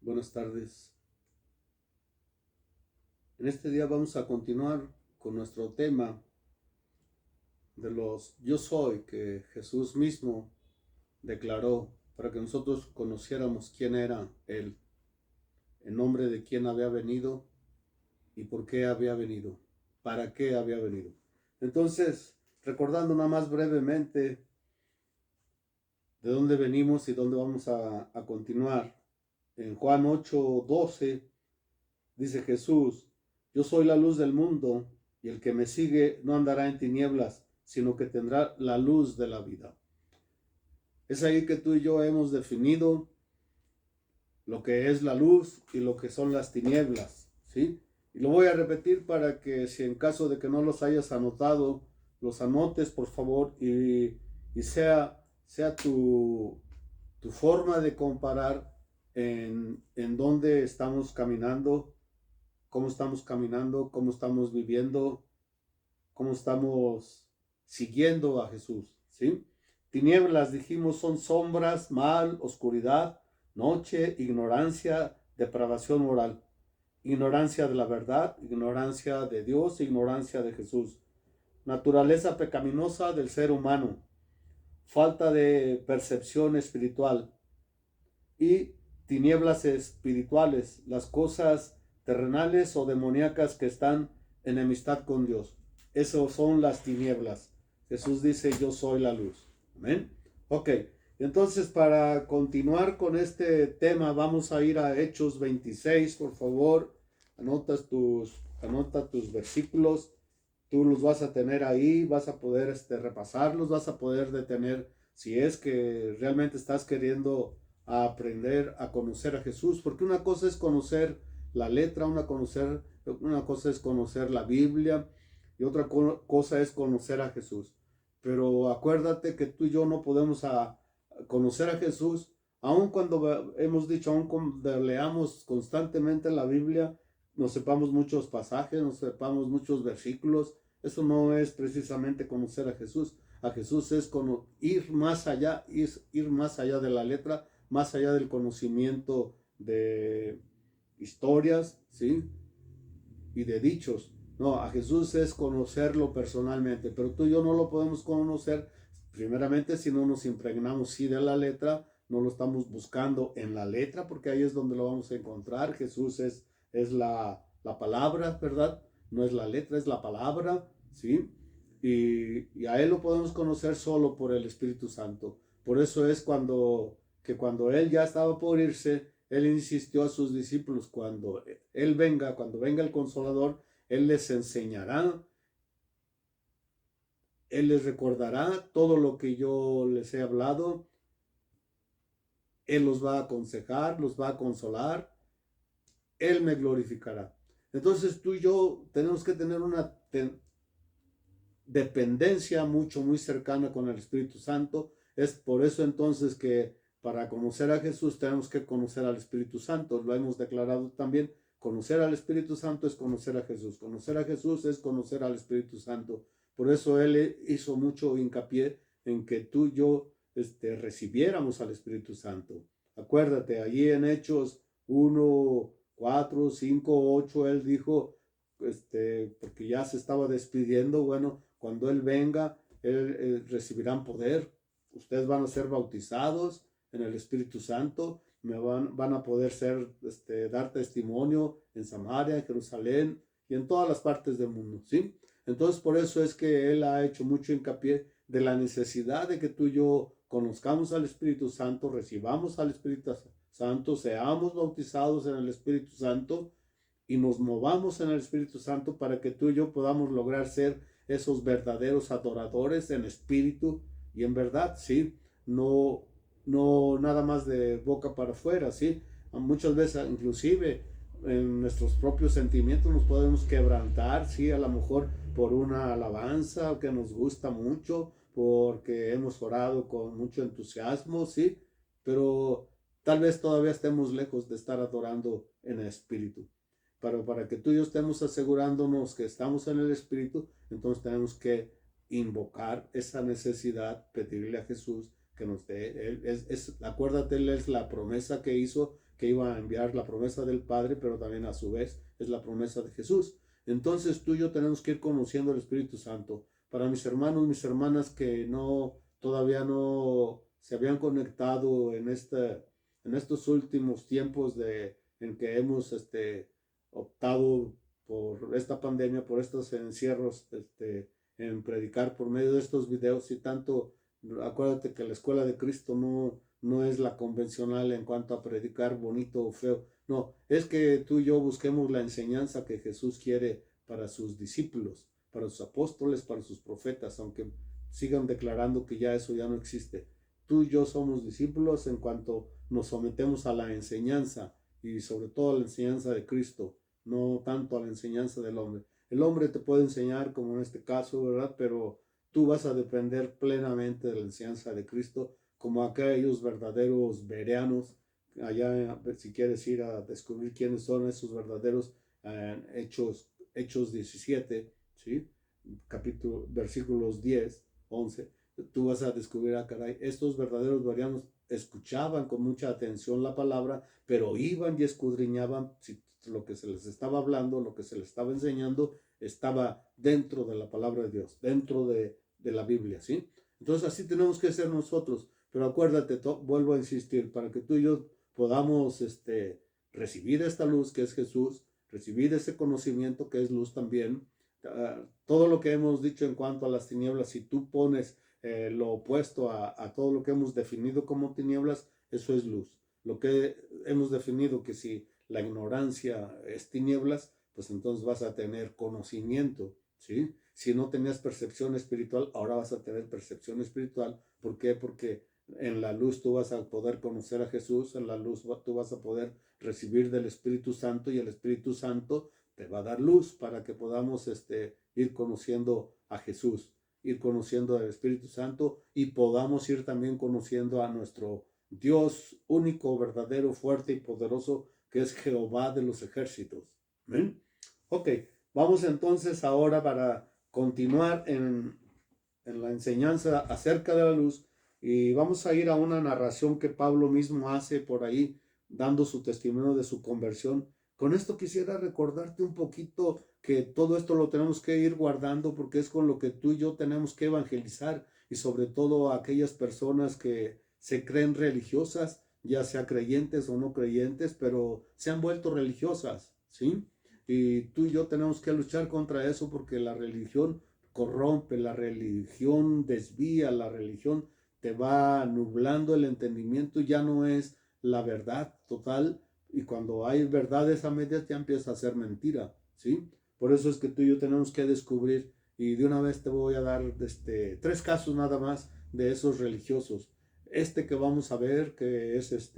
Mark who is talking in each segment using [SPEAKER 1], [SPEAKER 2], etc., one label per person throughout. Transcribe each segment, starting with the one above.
[SPEAKER 1] Buenas tardes. En este día vamos a continuar con nuestro tema de los yo soy que Jesús mismo declaró para que nosotros conociéramos quién era Él, en nombre de quién había venido y por qué había venido, para qué había venido. Entonces, recordando nada más brevemente de dónde venimos y dónde vamos a continuar, en Juan 8:12 dice Jesús: yo soy la luz del mundo, y el que me sigue no andará en tinieblas, sino que tendrá la luz de la vida. Es ahí que tú y yo hemos definido lo que es la luz y lo que son las tinieblas, ¿sí? Y lo voy a repetir para que, si en caso de que no los hayas anotado, los anotes por favor, y sea tu forma de comparar en dónde estamos caminando, cómo estamos viviendo, cómo estamos siguiendo a Jesús, ¿sí? Tinieblas, dijimos, son sombras, mal, oscuridad, noche, ignorancia, depravación moral, ignorancia de la verdad, ignorancia de Dios, ignorancia de Jesús, naturaleza pecaminosa del ser humano, falta de percepción espiritual y tinieblas espirituales, las cosas terrenales o demoníacas que están en enemistad con Dios. Esas son las tinieblas. Jesús dice: yo soy la luz. Amén. Ok, entonces para continuar con este tema vamos a ir a Hechos 26, por favor. Anota tus versículos. Tú los vas a tener ahí, vas a poder repasarlos, vas a poder detener si es que realmente estás queriendo aprender a conocer a Jesús, porque una cosa es conocer la letra, una cosa es conocer la Biblia y otra cosa es conocer a Jesús. Pero acuérdate que tú y yo no podemos conocer a Jesús, aun cuando hemos dicho, aun cuando leamos constantemente la Biblia, nos sepamos muchos pasajes, nos sepamos muchos versículos. Eso no es precisamente conocer a Jesús. A Jesús es ir más allá, ir más allá de la letra, más allá del conocimiento de historias, ¿sí? Y de dichos. No, a Jesús es conocerlo personalmente, pero tú y yo no lo podemos conocer primeramente si no nos impregnamos sí de la letra, no lo estamos buscando en la letra, porque ahí es donde lo vamos a encontrar. Jesús es la palabra, ¿verdad? No es la letra, es la palabra, ¿sí? Y a Él lo podemos conocer solo por el Espíritu Santo. Por eso es cuando Él ya estaba por irse, Él insistió a sus discípulos: cuando cuando venga el Consolador, Él les enseñará, Él les recordará todo lo que yo les he hablado, Él los va a aconsejar, los va a consolar, Él me glorificará. Entonces tú y yo tenemos que tener una dependencia muy cercana con el Espíritu Santo. Es por eso entonces que para conocer a Jesús tenemos que conocer al Espíritu Santo. Lo hemos declarado también. Conocer al Espíritu Santo es conocer a Jesús. Conocer a Jesús es conocer al Espíritu Santo. Por eso Él hizo mucho hincapié en que tú y yo recibiéramos al Espíritu Santo. Acuérdate, allí en Hechos 1, 4, 5, 8, Él dijo, porque ya se estaba despidiendo: bueno, cuando Él venga, recibirán poder, ustedes van a ser bautizados en el Espíritu Santo, van a poder dar testimonio en Samaria, en Jerusalén y en todas las partes del mundo, ¿sí? Entonces por eso es que Él ha hecho mucho hincapié de la necesidad de que tú y yo conozcamos al Espíritu Santo, recibamos al Espíritu Santo, seamos bautizados en el Espíritu Santo y nos movamos en el Espíritu Santo para que tú y yo podamos lograr ser esos verdaderos adoradores en espíritu y en verdad, ¿sí? No, no nada más de boca para afuera, ¿sí? Muchas veces, inclusive, en nuestros propios sentimientos nos podemos quebrantar, ¿sí? A lo mejor por una alabanza que nos gusta mucho, porque hemos orado con mucho entusiasmo, ¿sí? Pero tal vez todavía estemos lejos de estar adorando en el espíritu. Pero para que tú y yo estemos asegurándonos que estamos en el Espíritu, entonces tenemos que invocar esa necesidad, pedirle a Jesús que nos dé. Acuérdate, Él es la promesa que hizo que iba a enviar la promesa del Padre, pero también a su vez es la promesa de Jesús. Entonces tú y yo tenemos que ir conociendo el Espíritu Santo. Para mis hermanos, mis hermanas que todavía no se habían conectado en estos últimos tiempos en que hemos optado por esta pandemia, por estos encierros, en predicar por medio de estos videos y tanto. Acuérdate que la escuela de Cristo no es la convencional en cuanto a predicar bonito o feo. No, es que tú y yo busquemos la enseñanza que Jesús quiere para sus discípulos, para sus apóstoles, para sus profetas, aunque sigan declarando que ya eso ya no existe. Tú y yo somos discípulos en cuanto nos sometemos a la enseñanza y sobre todo a la enseñanza de Cristo, no tanto a la enseñanza del hombre. El hombre te puede enseñar, como en este caso, ¿verdad? Pero tú vas a depender plenamente de la enseñanza de Cristo, como aquellos verdaderos bereanos. Allá, si quieres ir a descubrir quiénes son esos verdaderos, Hechos 17, ¿sí? Versículos 10, 11, tú vas a descubrir, caray, estos verdaderos bereanos escuchaban con mucha atención la palabra, pero iban y escudriñaban si lo que se les estaba hablando, lo que se les estaba enseñando, estaba dentro de la palabra de Dios, dentro de la Biblia, ¿sí? Entonces así tenemos que ser nosotros, pero acuérdate, vuelvo a insistir, para que tú y yo podamos recibir esta luz que es Jesús, recibir ese conocimiento que es luz también, todo lo que hemos dicho en cuanto a las tinieblas, si tú pones lo opuesto a todo lo que hemos definido como tinieblas, eso es luz. Lo que hemos definido que si la ignorancia es tinieblas, pues entonces vas a tener conocimiento, ¿sí? Si no tenías percepción espiritual, ahora vas a tener percepción espiritual. ¿Por qué? Porque en la luz tú vas a poder conocer a Jesús, en la luz tú vas a poder recibir del Espíritu Santo y el Espíritu Santo te va a dar luz para que podamos ir conociendo a Jesús, ir conociendo al Espíritu Santo y podamos ir también conociendo a nuestro Dios único, verdadero, fuerte y poderoso, que es Jehová de los ejércitos. ¿Ven? Ok, vamos entonces ahora para continuar en la enseñanza acerca de la luz y vamos a ir a una narración que Pablo mismo hace por ahí, dando su testimonio de su conversión. Con esto quisiera recordarte un poquito que todo esto lo tenemos que ir guardando porque es con lo que tú y yo tenemos que evangelizar y sobre todo a aquellas personas que se creen religiosas, ya sea creyentes o no creyentes, pero se han vuelto religiosas, ¿sí? Y tú y yo tenemos que luchar contra eso porque la religión corrompe, la religión desvía, la religión te va nublando el entendimiento, ya no es la verdad total y cuando hay verdades a medias ya empieza a ser mentira, ¿sí? Por eso es que tú y yo tenemos que descubrir y de una vez te voy a dar 3 casos nada más de esos religiosos. Que vamos a ver que es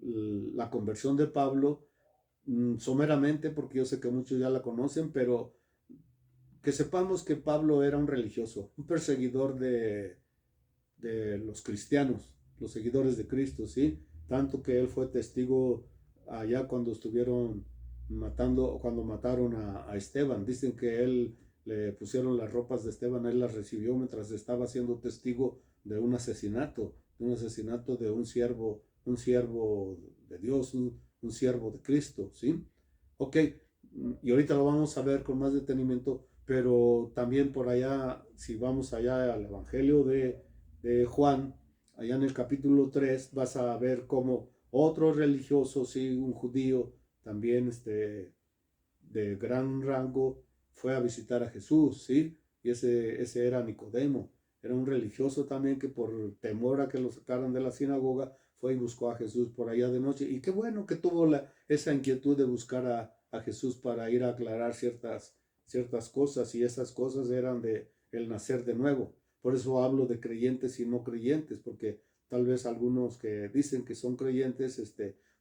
[SPEAKER 1] la conversión de Pablo, someramente porque yo sé que muchos ya la conocen, pero que sepamos que Pablo era un religioso, un perseguidor de los cristianos, los seguidores de Cristo, ¿sí? Tanto que él fue testigo allá cuando estuvieron cuando mataron a Esteban. Dicen que él le pusieron las ropas de Esteban, él las recibió mientras estaba siendo testigo de un asesinato de un siervo de Dios, un siervo de Cristo, ¿sí? Ok, y ahorita lo vamos a ver con más detenimiento, pero también por allá, si vamos allá al Evangelio de Juan, allá en el capítulo 3, vas a ver cómo otro religioso, sí, un judío, también de gran rango, fue a visitar a Jesús, ¿sí? Y ese era Nicodemo, era un religioso también que por temor a que lo sacaran de la sinagoga, fue y buscó a Jesús por allá de noche. Y qué bueno que tuvo esa inquietud de buscar a Jesús para ir a aclarar ciertas cosas, y esas cosas eran de el nacer de nuevo. Por eso hablo de creyentes y no creyentes, porque tal vez algunos que dicen que son creyentes,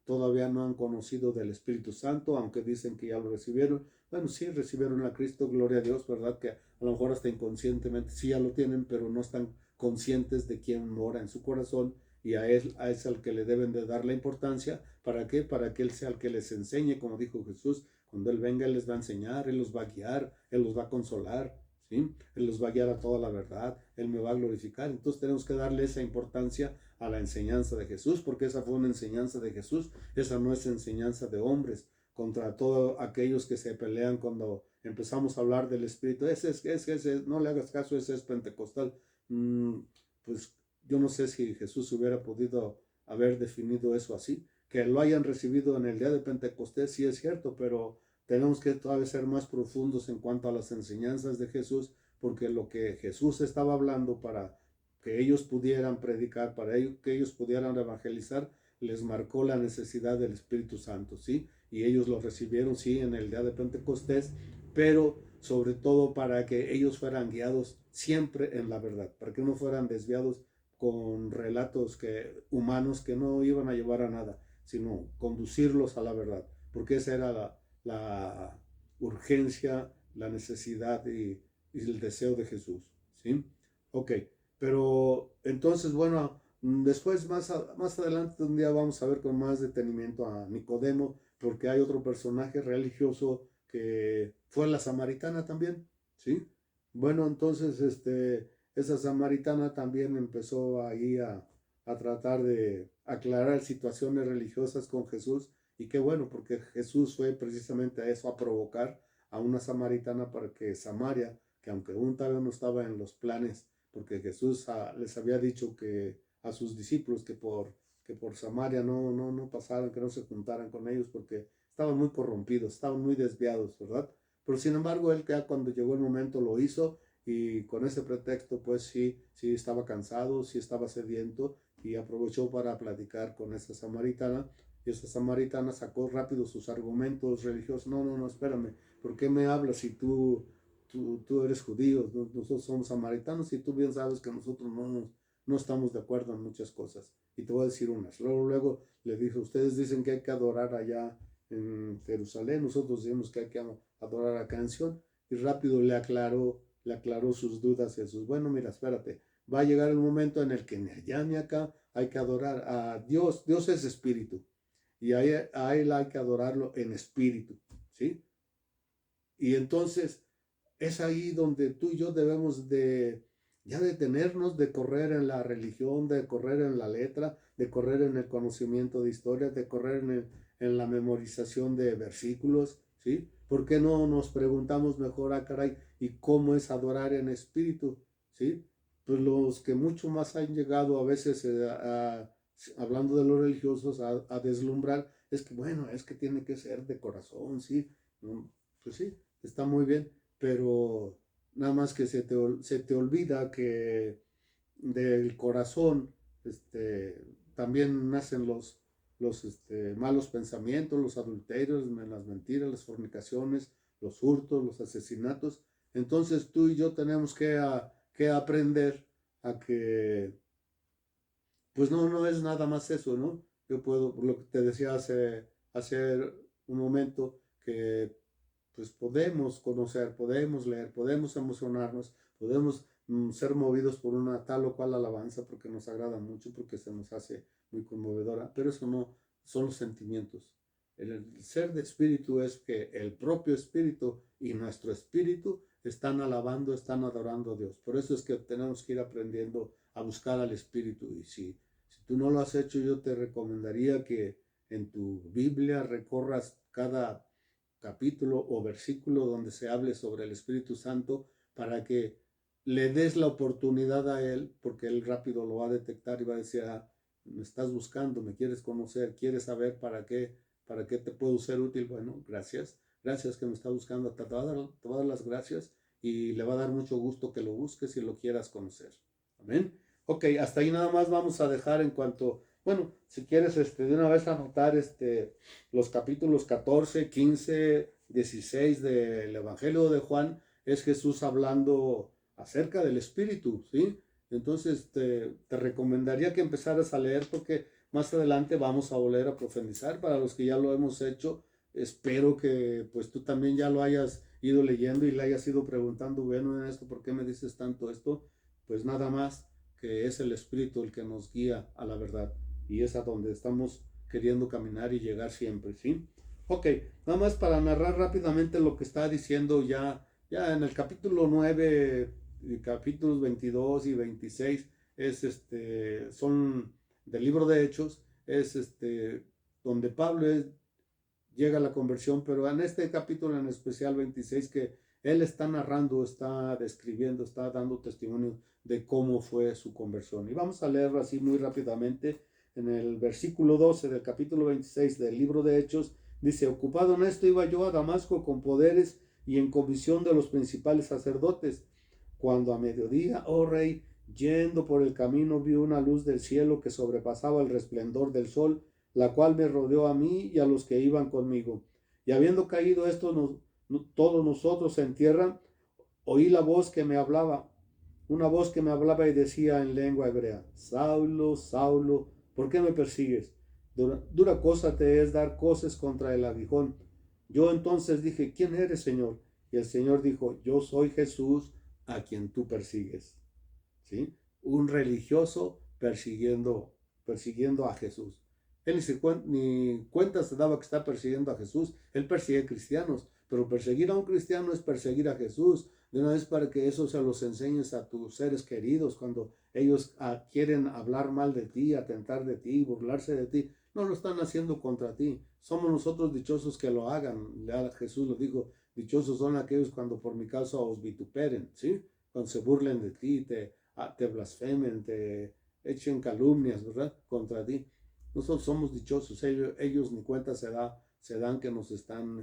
[SPEAKER 1] todavía no han conocido del Espíritu Santo, aunque dicen que ya lo recibieron. Bueno, sí, recibieron a Cristo, gloria a Dios, ¿verdad? Que a lo mejor hasta inconscientemente sí ya lo tienen, pero no están conscientes de quién mora en su corazón, y a él es al que le deben de dar la importancia. ¿Para qué? Para que él sea el que les enseñe, como dijo Jesús, cuando él venga, él les va a enseñar, él los va a guiar, él los va a consolar, ¿sí? Él los va a guiar a toda la verdad, Él me va a glorificar. Entonces tenemos que darle esa importancia a la enseñanza de Jesús, porque esa fue una enseñanza de Jesús, esa no es enseñanza de hombres, contra todos aquellos que se pelean cuando empezamos a hablar del Espíritu. Ese, no le hagas caso, ese es pentecostal. Pues yo no sé si Jesús hubiera podido haber definido eso así. Que lo hayan recibido en el día de Pentecostés, sí es cierto, pero tenemos que todavía ser más profundos en cuanto a las enseñanzas de Jesús, porque lo que Jesús estaba hablando para que ellos pudieran predicar, para que ellos pudieran evangelizar, les marcó la necesidad del Espíritu Santo, ¿sí? Y ellos lo recibieron, sí, en el día de Pentecostés, pero sobre todo para que ellos fueran guiados siempre en la verdad, para que no fueran desviados con relatos humanos que no iban a llevar a nada, sino conducirlos a la verdad, porque esa era la urgencia, la necesidad y el deseo de Jesús, ¿sí? Ok, pero entonces, bueno, después más adelante un día vamos a ver con más detenimiento a Nicodemo, porque hay otro personaje religioso que fue la samaritana también, ¿sí? Bueno, entonces, esa samaritana también empezó ahí a tratar de aclarar situaciones religiosas con Jesús, y qué bueno, porque Jesús fue precisamente a eso, a provocar a una samaritana para que Samaria, que aunque aún todavía no estaba en los planes, porque Jesús les había dicho que a sus discípulos que por Samaria no pasaran, que no se juntaran con ellos, porque estaban muy corrompidos, estaban muy desviados, ¿verdad? Pero sin embargo, él ya cuando llegó el momento lo hizo, y con ese pretexto pues sí estaba cansado, sí estaba sediento, y aprovechó para platicar con esa samaritana, y esa samaritana sacó rápido sus argumentos religiosos. No, espérame, ¿por qué me hablas si tú eres judío? Nosotros somos samaritanos y tú bien sabes que nosotros no estamos de acuerdo en muchas cosas. Y te voy a decir unas. Luego le dijo, ustedes dicen que hay que adorar allá en Jerusalén, nosotros decimos que hay que adorar acá en Sion. Y rápido le aclaró sus dudas a Jesús. Bueno, mira, espérate, va a llegar el momento en el que ni allá ni acá hay que adorar a Dios. Dios es espíritu, y a él hay que adorarlo en espíritu, ¿sí? Y entonces es ahí donde tú y yo debemos de ya detenernos de correr en la religión, de correr en la letra, de correr en el conocimiento de historia, de correr en la memorización de versículos, ¿sí? ¿Por qué no nos preguntamos mejor, caray, y cómo es adorar en espíritu, ¿sí? Pues los que mucho más han llegado a veces hablando de los religiosos a deslumbrar, es que bueno, es que tiene que ser de corazón, ¿sí? Pues sí, está muy bien, pero nada más que se te olvida que del corazón también nacen los malos pensamientos, los adulterios, las mentiras, las fornicaciones, los hurtos, los asesinatos. Entonces tú y yo tenemos que aprender a que pues no es nada más eso, ¿no? Yo puedo, por lo que te decía hace un momento, que pues podemos conocer, podemos leer, podemos emocionarnos, podemos ser movidos por una tal o cual alabanza porque nos agrada mucho, porque se nos hace muy conmovedora, pero eso no son los sentimientos. El ser de espíritu es que el propio espíritu y nuestro espíritu están alabando, están adorando a Dios. Por eso es que tenemos que ir aprendiendo a buscar al espíritu. Y si tú no lo has hecho, yo te recomendaría que en tu Biblia recorras cada capítulo o versículo donde se hable sobre el Espíritu Santo, para que le des la oportunidad a él, porque él rápido lo va a detectar y va a decir, me estás buscando, me quieres conocer, quieres saber para qué te puedo ser útil. Bueno, gracias que me está buscando, te va a dar las gracias, y le va a dar mucho gusto que lo busques y lo quieras conocer. Amén. Ok, hasta ahí nada más vamos a dejar en cuanto, bueno, si quieres de una vez anotar los capítulos 14, 15, 16 del Evangelio de Juan, es Jesús hablando acerca del Espíritu, ¿sí? Entonces te recomendaría que empezaras a leer, porque más adelante vamos a volver a profundizar. Para los que ya lo hemos hecho, espero que pues tú también ya lo hayas ido leyendo y le hayas ido preguntando, bueno, en esto, ¿por qué me dices tanto esto? Pues nada más que es el Espíritu el que nos guía a la verdad, y es a donde estamos queriendo caminar y llegar siempre, ¿sí? Ok, nada más para narrar rápidamente lo que está diciendo ya Ya en el capítulo 9, y capítulos 22 y 26 son del libro de Hechos, donde Pablo llega a la conversión, pero en este capítulo en especial 26 que él está narrando, está describiendo, está dando testimonio de cómo fue su conversión. Y vamos a leerlo así muy rápidamente. En el versículo 12 del capítulo 26 del libro de Hechos, dice: ocupado en esto iba yo a Damasco con poderes y en comisión de los principales sacerdotes, cuando a mediodía, oh rey, yendo por el camino, vi una luz del cielo que sobrepasaba el resplandor del sol, la cual me rodeó a mí y a los que iban conmigo. Y habiendo caído todos nosotros en tierra, oí la voz que me hablaba, una voz que me hablaba y decía en lengua hebrea: Saulo, Saulo, ¿por qué me persigues? Dura cosa te es dar coces contra el aguijón. Yo entonces dije: ¿quién eres, Señor? Y el Señor dijo: yo soy Jesús a quien tú persigues. ¿Sí? Un religioso persiguiendo a Jesús. Él ni cuenta se daba que está persiguiendo a Jesús. Él persigue cristianos, pero perseguir a un cristiano es perseguir a Jesús. De una vez, para que eso se los enseñes a tus seres queridos cuando ellos quieren hablar mal de ti, atentar de ti, burlarse de ti. No lo están haciendo contra ti. Somos nosotros dichosos que lo hagan. Jesús lo dijo: dichosos son aquellos cuando por mi causa os vituperen, ¿sí? Cuando se burlen de ti, te blasfemen, te echen calumnias, ¿verdad? Contra ti. Nosotros somos dichosos. Ellos ni cuenta se dan que nos están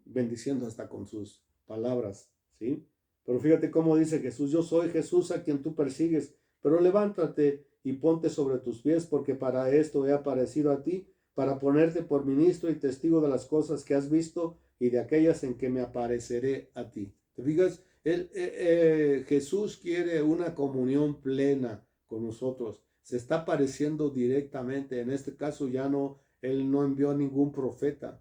[SPEAKER 1] bendiciendo hasta con sus palabras, ¿sí? Pero fíjate cómo dice Jesús: yo soy Jesús a quien tú persigues, pero levántate y ponte sobre tus pies, porque para esto he aparecido a ti, para ponerte por ministro y testigo de las cosas que has visto y de aquellas en que me apareceré a ti. ¿Te fijas? Jesús quiere una comunión plena con nosotros. Se está apareciendo directamente. En este caso él no envió a ningún profeta.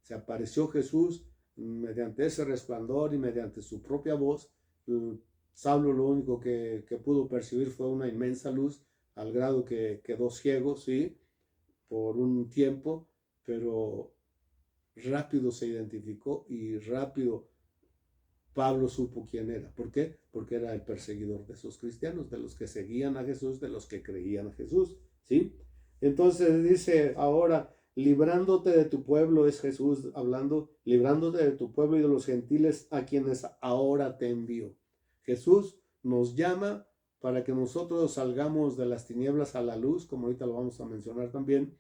[SPEAKER 1] Se apareció Jesús mediante ese resplandor y mediante su propia voz. Saulo lo único que pudo percibir fue una inmensa luz, al grado que quedó ciego, sí, por un tiempo, pero rápido se identificó y rápido Pablo supo quién era. ¿Por qué? Porque era el perseguidor de esos cristianos, de los que seguían a Jesús, de los que creían a Jesús, ¿sí? Entonces dice ahora: librándote de tu pueblo, es Jesús hablando, librándote de tu pueblo y de los gentiles a quienes ahora te envío. Jesús nos llama para que nosotros salgamos de las tinieblas a la luz, como ahorita lo vamos a mencionar también,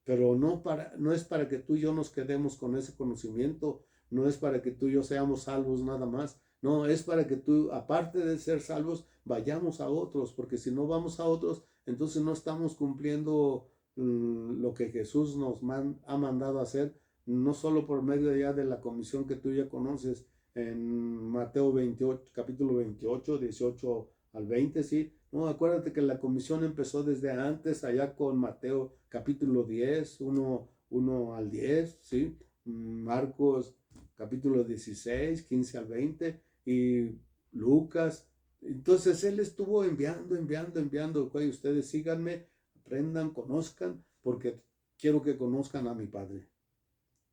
[SPEAKER 1] pero no es para que tú y yo nos quedemos con ese conocimiento, no es para que tú y yo seamos salvos nada más, no, es para que tú, aparte de ser salvos, vayamos a otros, porque si no vamos a otros, entonces no estamos cumpliendo lo que Jesús nos ha mandado a hacer, no solo por medio ya de la comisión que tú ya conoces en Mateo 28, capítulo 28, 18 al 20, ¿sí? No, acuérdate que la comisión empezó desde antes, allá con Mateo capítulo 10, 1 al 10, ¿sí? Marcos capítulo 16, 15 al 20 y Lucas. Entonces él estuvo enviando. Oye, ustedes síganme, aprendan, conozcan, porque quiero que conozcan a mi Padre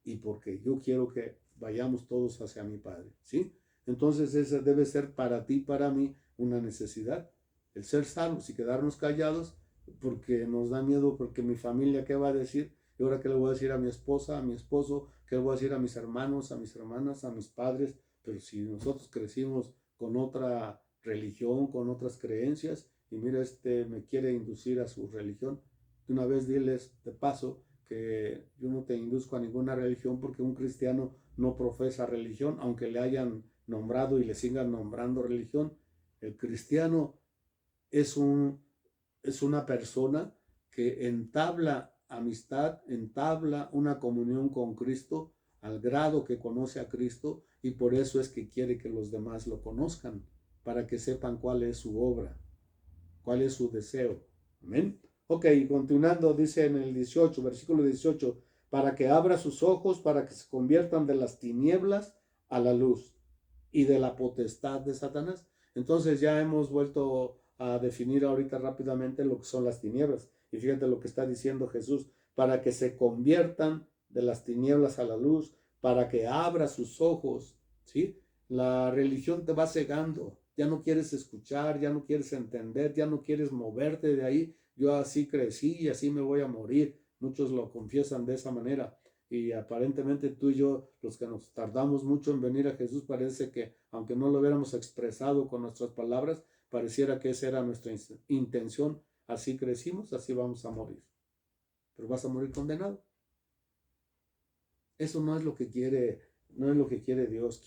[SPEAKER 1] y porque yo quiero que vayamos todos hacia mi Padre, ¿sí? Entonces esa debe ser para ti, para mí, una necesidad, el ser salvos y quedarnos callados porque nos da miedo, porque mi familia, ¿qué va a decir? Y ahora, ¿qué le voy a decir a mi esposa, a mi esposo? ¿Qué le voy a decir a mis hermanos, a mis hermanas, a mis padres? Pero si nosotros crecimos con otra religión, con otras creencias, y mira, me quiere inducir a su religión, de una vez diles de paso que yo no te induzco a ninguna religión, porque un cristiano no profesa religión, aunque le hayan nombrado y le sigan nombrando religión. El cristiano es una persona que entabla amistad, entabla una comunión con Cristo al grado que conoce a Cristo, y por eso es que quiere que los demás lo conozcan, para que sepan cuál es su obra, cuál es su deseo. Amén. Ok, continuando, dice en el 18, versículo 18, para que abra sus ojos, para que se conviertan de las tinieblas a la luz y de la potestad de Satanás. Entonces ya hemos vuelto a definir ahorita rápidamente lo que son las tinieblas. Y fíjate lo que está diciendo Jesús: para que se conviertan de las tinieblas a la luz, para que abra sus ojos, ¿sí? La religión te va cegando, ya no quieres escuchar, ya no quieres entender, ya no quieres moverte de ahí. Yo así crecí y así me voy a morir. Muchos lo confiesan de esa manera. Y aparentemente tú y yo, los que nos tardamos mucho en venir a Jesús, parece que aunque no lo hubiéramos expresado con nuestras palabras, pareciera que esa era nuestra intención. Así crecimos, así vamos a morir. Pero vas a morir condenado. Eso no es lo que quiere, no es lo que quiere Dios.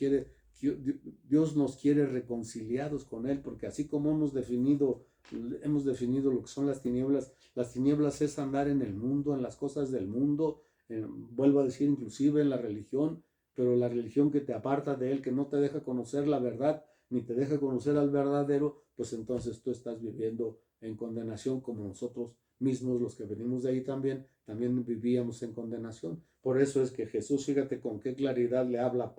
[SPEAKER 1] Dios nos quiere reconciliados con Él, porque así como hemos definido lo que son las tinieblas es andar en el mundo, en las cosas del mundo, vuelvo a decir, inclusive en la religión, pero la religión que te aparta de Él, que no te deja conocer la verdad, ni te deja conocer al verdadero, pues entonces tú estás viviendo en condenación como nosotros mismos, los que venimos de ahí también vivíamos en condenación. Por eso es que Jesús, fíjate con qué claridad le habla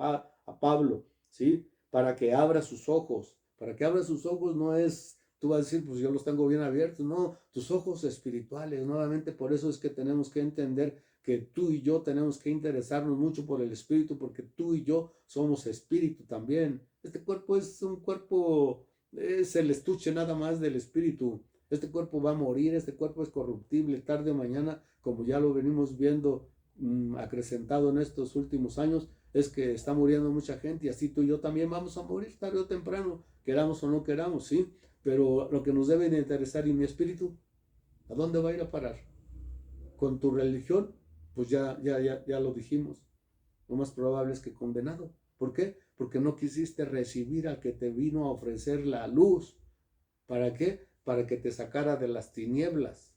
[SPEAKER 1] a Pablo, ¿sí? Para que abra sus ojos. Para que abra sus ojos no es, tú vas a decir, pues yo los tengo bien abiertos. No, tus ojos espirituales. Nuevamente, por eso es que tenemos que entender que tú y yo tenemos que interesarnos mucho por el espíritu, porque tú y yo somos espíritu también. Este cuerpo es un cuerpo, es el estuche nada más del espíritu. Este cuerpo va a morir, este cuerpo es corruptible, tarde o mañana, como ya lo venimos viendo acrecentado en estos últimos años, es que está muriendo mucha gente y así tú y yo también vamos a morir tarde o temprano, queramos o no queramos, ¿sí? Pero lo que nos debe de interesar, y mi espíritu, ¿a dónde va a ir a parar? Con tu religión, pues ya lo dijimos, lo más probable es que condenado. ¿Por qué? Porque no quisiste recibir al que te vino a ofrecer la luz. ¿Para qué? Para que te sacara de las tinieblas,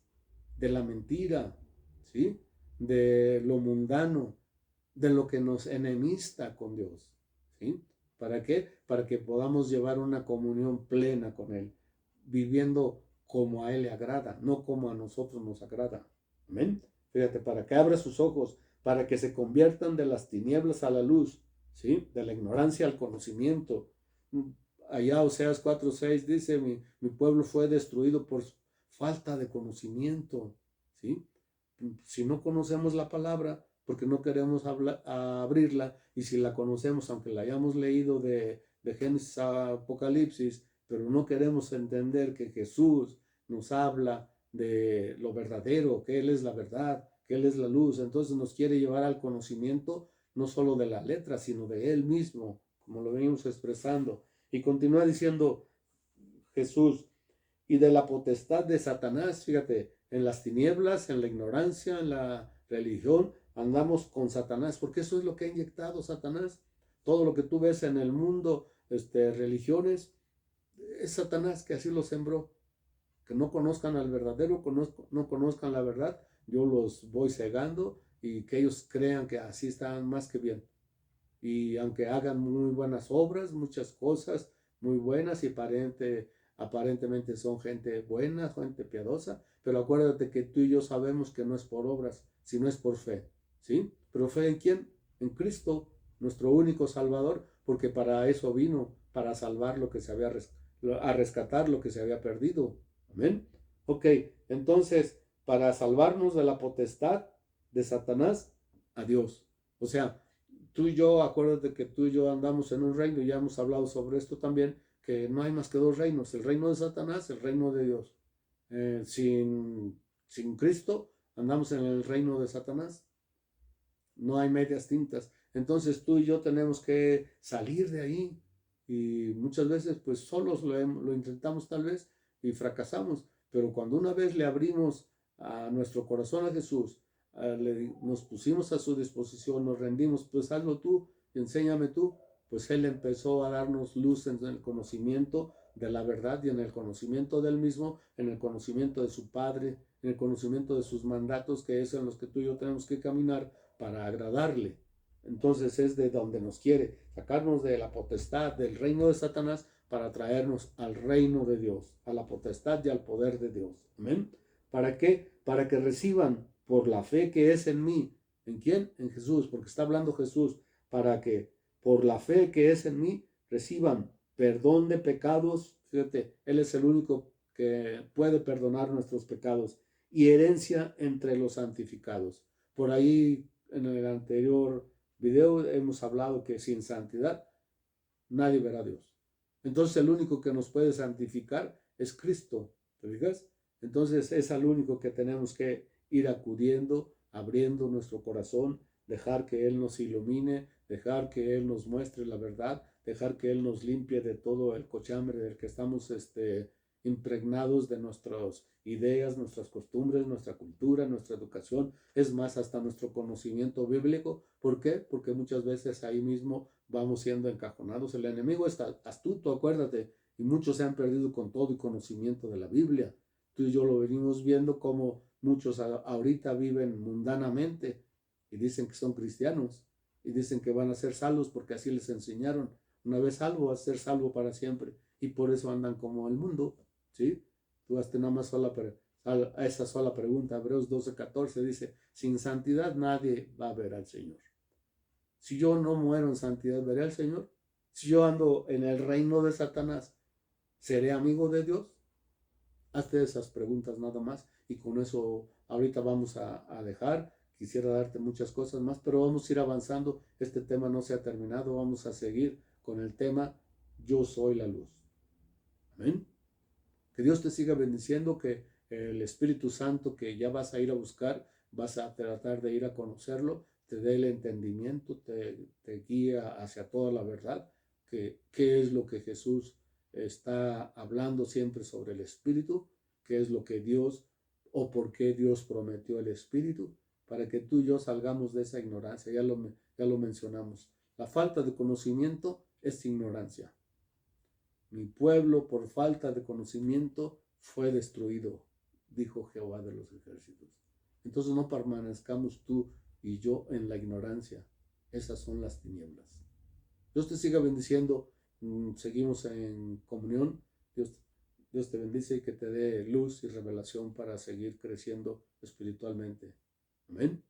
[SPEAKER 1] de la mentira, ¿sí? De lo mundano, de lo que nos enemista con Dios, ¿sí? ¿Para qué? Para que podamos llevar una comunión plena con Él, viviendo como a Él le agrada, no como a nosotros nos agrada. Amén. Fíjate, para que abra sus ojos, para que se conviertan de las tinieblas a la luz, ¿sí? De la ignorancia al conocimiento. Allá Oseas 4:6 dice, mi pueblo fue destruido por falta de conocimiento, ¿sí? Si no conocemos la palabra, porque no queremos abrirla, y si la conocemos, aunque la hayamos leído de Génesis a Apocalipsis, pero no queremos entender que Jesús nos habla de lo verdadero, que Él es la verdad, que Él es la luz, entonces nos quiere llevar al conocimiento no solo de la letra, sino de Él mismo, como lo venimos expresando. Y continúa diciendo Jesús, y de la potestad de Satanás, fíjate, en las tinieblas, en la ignorancia, en la religión, andamos con Satanás, porque eso es lo que ha inyectado Satanás. Todo lo que tú ves en el mundo, religiones, es Satanás que así lo sembró. Que no conozcan al verdadero, no conozcan la verdad, yo los voy cegando y que ellos crean que así están más que bien. Y aunque hagan muy buenas obras, muchas cosas muy buenas y aparentemente son gente buena, gente piadosa, pero acuérdate que tú y yo sabemos que no es por obras, sino es por fe, ¿sí? ¿Pero fe en quién? En Cristo, nuestro único Salvador, porque para eso vino, para salvar lo que se había, a rescatar lo que se había perdido. Amén. Ok, entonces, para salvarnos de la potestad de Satanás, a Dios. O sea, tú y yo, acuérdate que tú y yo andamos en un reino, y ya hemos hablado sobre esto también, que no hay más que dos reinos, el reino de Satanás, el reino de Dios. Sin Cristo, andamos en el reino de Satanás. No hay medias tintas. Entonces tú y yo tenemos que salir de ahí. Y muchas veces, pues solos lo intentamos tal vez y fracasamos. Pero cuando una vez le abrimos a nuestro corazón a Jesús, nos pusimos a su disposición, nos rendimos, pues hazlo tú y enséñame tú, pues Él empezó a darnos luz en el conocimiento de la verdad y en el conocimiento del mismo, en el conocimiento de su Padre, en el conocimiento de sus mandatos, que es en los que tú y yo tenemos que caminar para agradarle. Entonces es de donde nos quiere, sacarnos de la potestad del reino de Satanás para traernos al reino de Dios, a la potestad y al poder de Dios. Amén. ¿Para qué? Para que reciban por la fe que es en mí. ¿En quién? En Jesús, porque está hablando Jesús. Para que por la fe que es en mí reciban perdón de pecados. Fíjate, Él es el único que puede perdonar nuestros pecados y herencia entre los santificados. Por ahí en el anterior video hemos hablado que sin santidad nadie verá a Dios. Entonces el único que nos puede santificar es Cristo, ¿te fijas? Entonces es al único que tenemos que ir acudiendo, abriendo nuestro corazón, dejar que Él nos ilumine, dejar que Él nos muestre la verdad, dejar que Él nos limpie de todo el cochambre del que estamos impregnados, de nuestras ideas, nuestras costumbres, nuestra cultura, nuestra educación, es más, hasta nuestro conocimiento bíblico. ¿Por qué? Porque muchas veces ahí mismo vamos siendo encajonados. El enemigo está astuto, acuérdate, y muchos se han perdido con todo y conocimiento de la Biblia. Tú y yo lo venimos viendo como muchos ahorita viven mundanamente y dicen que son cristianos y dicen que van a ser salvos porque así les enseñaron. Una vez salvo, vas a ser salvo para siempre, y por eso andan como el mundo, ¿sí? Tú hazte nada más a esa sola pregunta. Hebreos 12:14 dice, sin santidad nadie va a ver al Señor. Si yo no muero en santidad, ¿veré al Señor? Si yo ando en el reino de Satanás, ¿seré amigo de Dios? Hazte esas preguntas nada más, y con eso ahorita vamos a dejar. Quisiera darte muchas cosas más, pero vamos a ir avanzando. Este tema no se ha terminado. Vamos a seguir con el tema Yo soy la luz. Amén. Que Dios te siga bendiciendo, que el Espíritu Santo que ya vas a ir a buscar, vas a tratar de ir a conocerlo, te dé el entendimiento, te guía hacia toda la verdad, que qué es lo que Jesús está hablando siempre sobre el Espíritu, qué es lo que Dios o por qué Dios prometió el Espíritu, para que tú y yo salgamos de esa ignorancia. Ya lo mencionamos. La falta de conocimiento es ignorancia. Mi pueblo por falta de conocimiento fue destruido, dijo Jehová de los ejércitos. Entonces no permanezcamos tú y yo en la ignorancia. Esas son las tinieblas. Dios te siga bendiciendo. Seguimos en comunión. Dios te bendice y que te dé luz y revelación para seguir creciendo espiritualmente. Amén.